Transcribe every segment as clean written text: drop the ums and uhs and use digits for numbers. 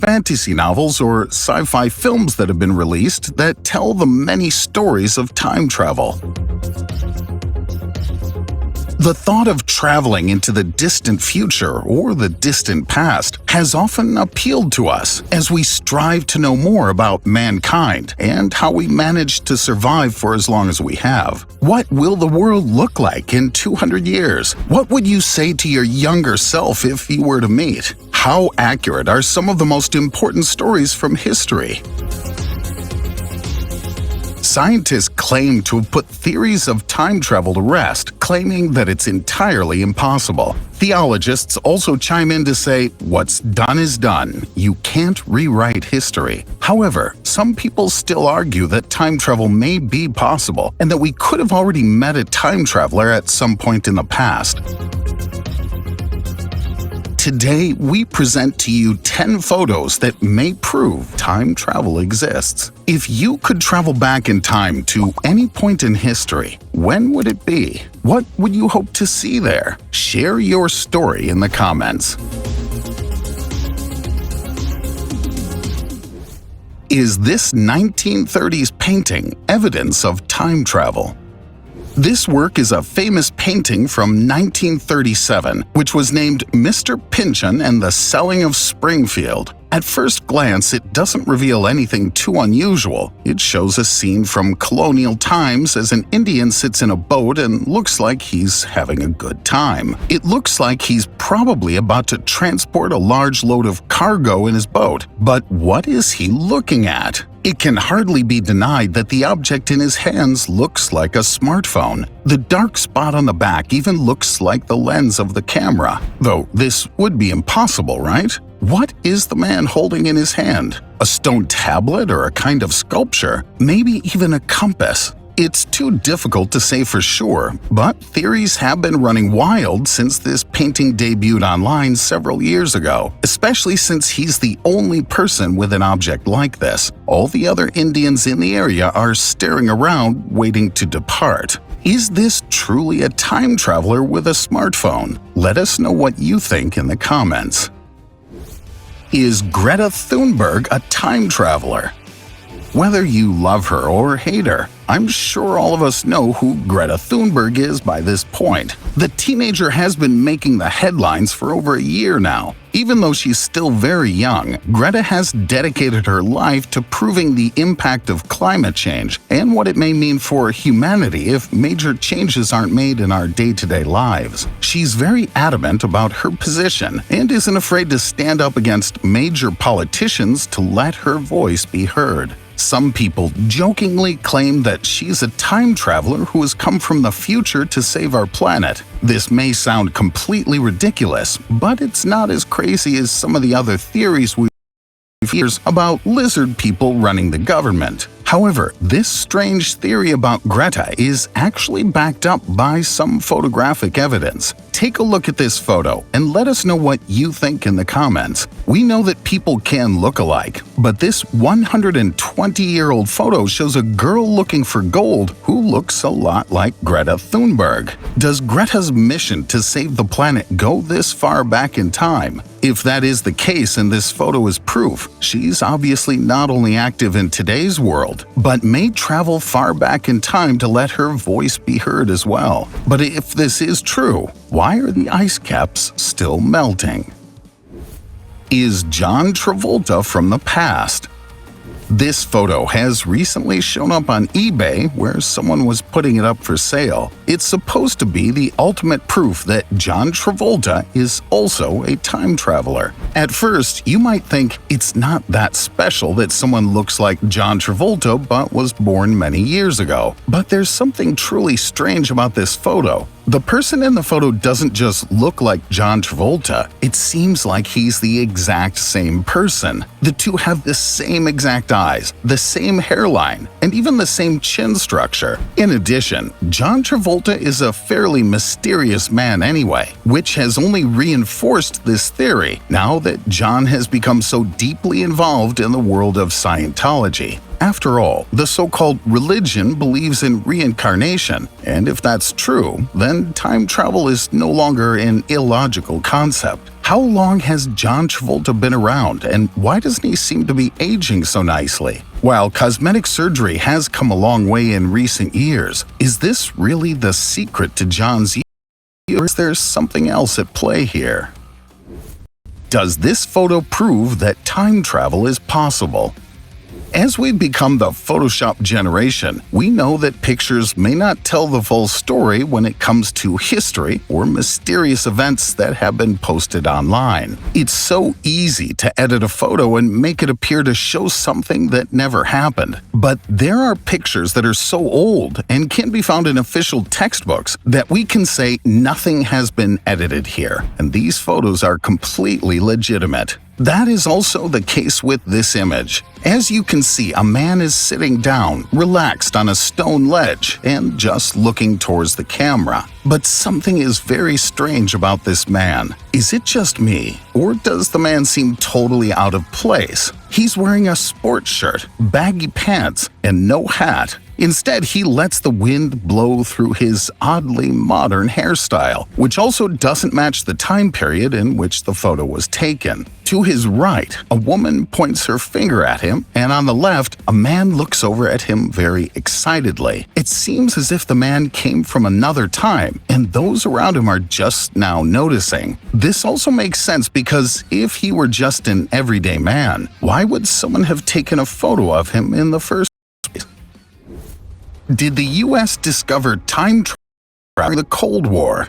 fantasy novels or sci-fi films that have been released that tell the many stories of time travel. The thought of traveling into the distant future or the distant past has often appealed to us as we strive to know more about mankind and how we managed to survive for as long as we have. What will the world look like in 200 years? What would you say to your younger self if you were to meet? How accurate are some of the most important stories from history? Scientists claim to have put theories of time travel to rest, claiming that it's entirely impossible. Theologists also chime in to say, what's done is done. You can't rewrite history. However, some people still argue that time travel may be possible and that we could have already met a time traveler at some point in the past. Today, we present to you 10 photos that may prove time travel exists. If you could travel back in time to any point in history, when would it be? What would you hope to see there? Share your story in the comments. Is this 1930s painting evidence of time travel? This work is a famous painting from 1937, which was named Mr. Pynchon and the Selling of Springfield. At first glance, it doesn't reveal anything too unusual. It shows a scene from colonial times as an Indian sits in a boat and looks like he's having a good time. It looks like he's probably about to transport a large load of cargo in his boat. But what is he looking at? It can hardly be denied that the object in his hands looks like a smartphone. The dark spot on the back even looks like the lens of the camera, though this would be impossible, right? What is the man holding in his hand? A stone tablet or a kind of sculpture? Maybe even a compass? It's too difficult to say for sure, but theories have been running wild since this painting debuted online several years ago, especially since he's the only person with an object like this. All the other Indians in the area are staring around, waiting to depart. Is this truly a time traveler with a smartphone? Let us know what you think in the comments. Is Greta Thunberg a time traveler? Whether you love her or hate her, I'm sure all of us know who Greta Thunberg is by this point. The teenager has been making the headlines for over a year now. Even though she's still very young, Greta has dedicated her life to proving the impact of climate change and what it may mean for humanity if major changes aren't made in our day-to-day lives. She's very adamant about her position and isn't afraid to stand up against major politicians to let her voice be heard. Some people jokingly claim that she's a time traveler who has come from the future to save our planet. This may sound completely ridiculous, but it's not as crazy as some of the other theories we've heard about lizard people running the government. However, this strange theory about Greta is actually backed up by some photographic evidence. Take a look at this photo and let us know what you think in the comments. We know that people can look alike, but this 120-year-old photo shows a girl looking for gold who looks a lot like Greta Thunberg. Does Greta's mission to save the planet go this far back in time? If that is the case and this photo is proof, she's obviously not only active in today's world, but may travel far back in time to let her voice be heard as well. But if this is true, why are the ice caps still melting? Is John Travolta from the past? This photo has recently shown up on eBay where someone was putting it up for sale. It's supposed to be the ultimate proof that John Travolta is also a time traveler. At first, you might think it's not that special that someone looks like John Travolta but was born many years ago. But there's something truly strange about this photo. The person in the photo doesn't just look like John Travolta, it seems like he's the exact same person. The two have the same exact eyes, the same hairline, and even the same chin structure. In addition, John Travolta is a fairly mysterious man anyway, which has only reinforced this theory now that John has become so deeply involved in the world of Scientology. After all, the so-called religion believes in reincarnation, and if that's true, then time travel is no longer an illogical concept. How long has John Travolta been around, and why doesn't he seem to be aging so nicely? While cosmetic surgery has come a long way in recent years, is this really the secret to John's youth, or is there something else at play here? Does this photo prove that time travel is possible? As we become the Photoshop generation, we know that pictures may not tell the full story when it comes to history or mysterious events that have been posted online. It's so easy to edit a photo and make it appear to show something that never happened. But there are pictures that are so old and can be found in official textbooks that we can say nothing has been edited here, and these photos are completely legitimate. That is also the case with this image. As you can see, a man is sitting down, relaxed on a stone ledge, and just looking towards the camera. But something is very strange about this man. Is it just me, or does the man seem totally out of place? He's wearing a sports shirt, baggy pants, and no hat. Instead, he lets the wind blow through his oddly modern hairstyle, which also doesn't match the time period in which the photo was taken. To his right, a woman points her finger at him, and on the left, a man looks over at him very excitedly. It seems as if the man came from another time, and those around him are just now noticing. This also makes sense because if he were just an everyday man, why would someone have taken a photo of him in the first place? Did the U.S. discover time travel during the Cold War?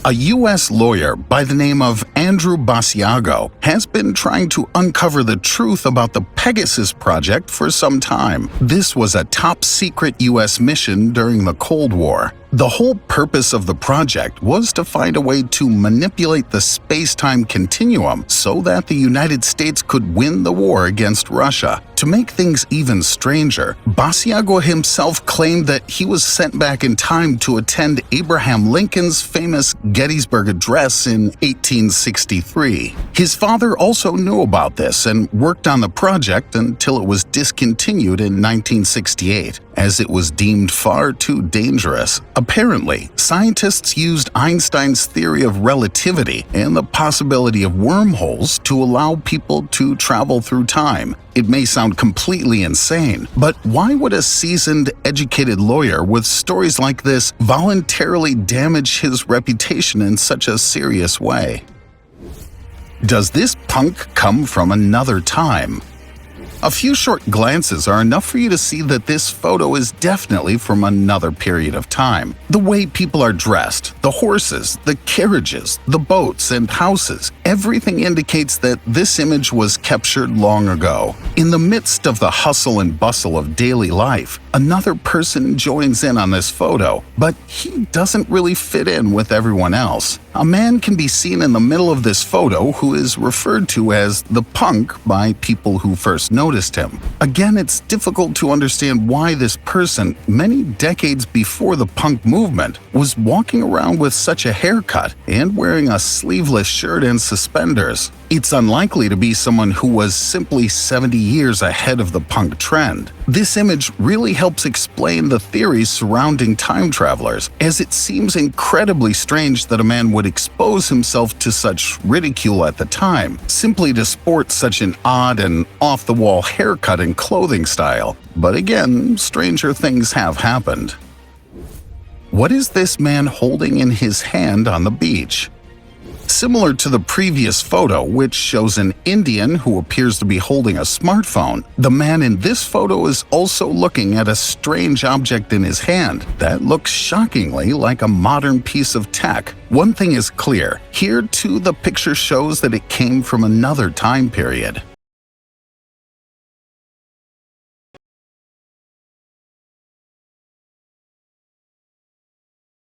A U.S. lawyer by the name of Andrew Basiago has been trying to uncover the truth about the Pegasus project for some time. This was a top-secret U.S. mission during the Cold War. The whole purpose of the project was to find a way to manipulate the space-time continuum so that the United States could win the war against Russia. To make things even stranger, Basiago himself claimed that he was sent back in time to attend Abraham Lincoln's famous Gettysburg Address in 1863. His father also knew about this and worked on the project until it was discontinued in 1968, as it was deemed far too dangerous. Apparently, scientists used Einstein's theory of relativity and the possibility of wormholes to allow people to travel through time. It may sound completely insane, but why would a seasoned, educated lawyer with stories like this voluntarily damage his reputation in such a serious way? Does this punk come from another time? A few short glances are enough for you to see that this photo is definitely from another period of time. The way people are dressed, the horses, the carriages, the boats and houses, everything indicates that this image was captured long ago. In the midst of the hustle and bustle of daily life, another person joins in on this photo, but he doesn't really fit in with everyone else. A man can be seen in the middle of this photo who is referred to as the punk by people who first noticed him. Again, it's difficult to understand why this person, many decades before the punk movement, was walking around with such a haircut and wearing a sleeveless shirt and suspenders. It's unlikely to be someone who was simply 70 years ahead of the punk trend. This image really helps explain the theories surrounding time travelers, as it seems incredibly strange that a man would expose himself to such ridicule at the time, simply to sport such an odd and off-the-wall haircut and clothing style. But again, stranger things have happened. What is this man holding in his hand on the beach? Similar to the previous photo, which shows an Indian who appears to be holding a smartphone, the man in this photo is also looking at a strange object in his hand that looks shockingly like a modern piece of tech. One thing is clear, here too the picture shows that it came from another time period.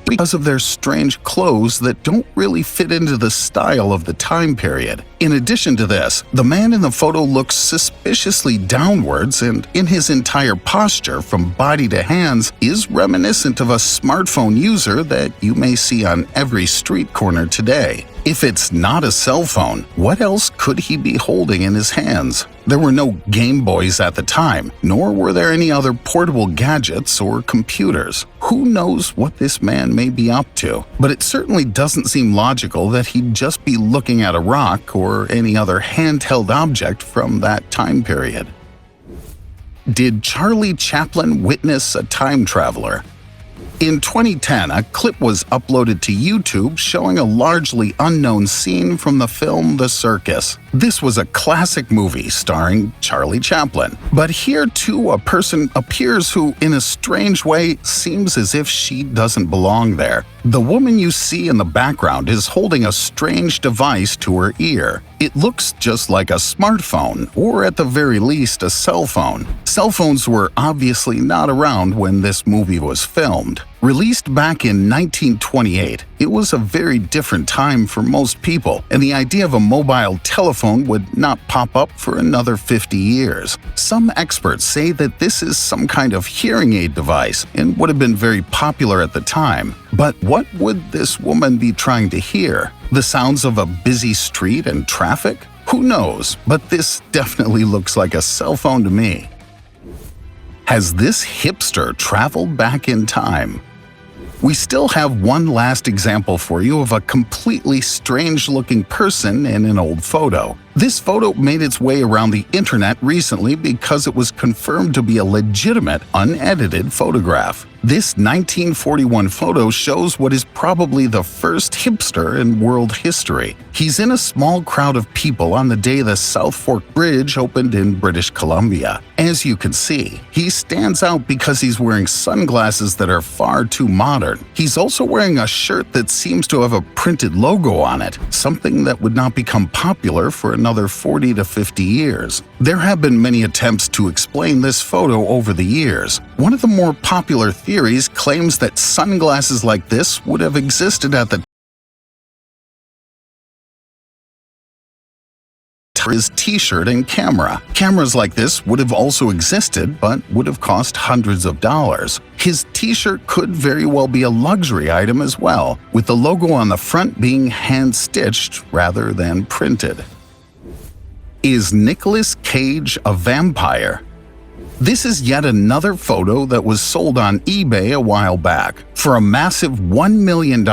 Because of their strange clothes that don't really fit into the style of the time period. In addition to this, the man in the photo looks suspiciously downwards, and in his entire posture from body to hands is reminiscent of a smartphone user that you may see on every street corner today. If it's not a cell phone, what else could he be holding in his hands? There were no Game Boys at the time, nor were there any other portable gadgets or computers. Who knows what this man may be up to? But it certainly doesn't seem logical that he'd just be looking at a rock or any other handheld object from that time period. Did Charlie Chaplin witness a time traveler? In 2010, a clip was uploaded to YouTube showing a largely unknown scene from the film The Circus. This was a classic movie starring Charlie Chaplin. But here too a person appears who, in a strange way, seems as if she doesn't belong there. The woman you see in the background is holding a strange device to her ear. It looks just like a smartphone, or at the very least a cell phone. Cell phones were obviously not around when this movie was filmed. Released back in 1928, it was a very different time for most people, and the idea of a mobile telephone would not pop up for another 50 years. Some experts say that this is some kind of hearing aid device and would have been very popular at the time. But what would this woman be trying to hear? The sounds of a busy street and traffic? Who knows, but this definitely looks like a cell phone to me. Has this hipster traveled back in time? We still have one last example for you of a completely strange-looking person in an old photo. This photo made its way around the internet recently because it was confirmed to be a legitimate, unedited photograph. This 1941 photo shows what is probably the first hipster in world history. He's in a small crowd of people on the day the South Fork Bridge opened in British Columbia. As you can see, he stands out because he's wearing sunglasses that are far too modern. He's also wearing a shirt that seems to have a printed logo on it, something that would not become popular for another 40 to 50 years. There have been many attempts to explain this photo over the years. One of the more popular theories claims that sunglasses like this would have existed at the his t-shirt and camera. Cameras like this would have also existed, but would have cost hundreds of dollars. His t-shirt could very well be a luxury item as well, with the logo on the front being hand-stitched rather than printed. Is Nicolas Cage a vampire? This is yet another photo that was sold on eBay a while back. For a massive $1 million,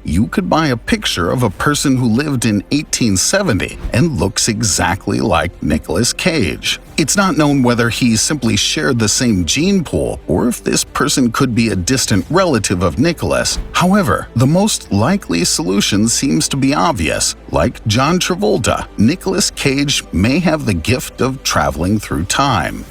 you could buy a picture of a person who lived in 1870 and looks exactly like Nicolas Cage. It's not known whether he simply shared the same gene pool or if this person could be a distant relative of Nicolas. However, the most likely solution seems to be obvious. Like John Travolta, Nicolas Cage may have the gift of traveling through time.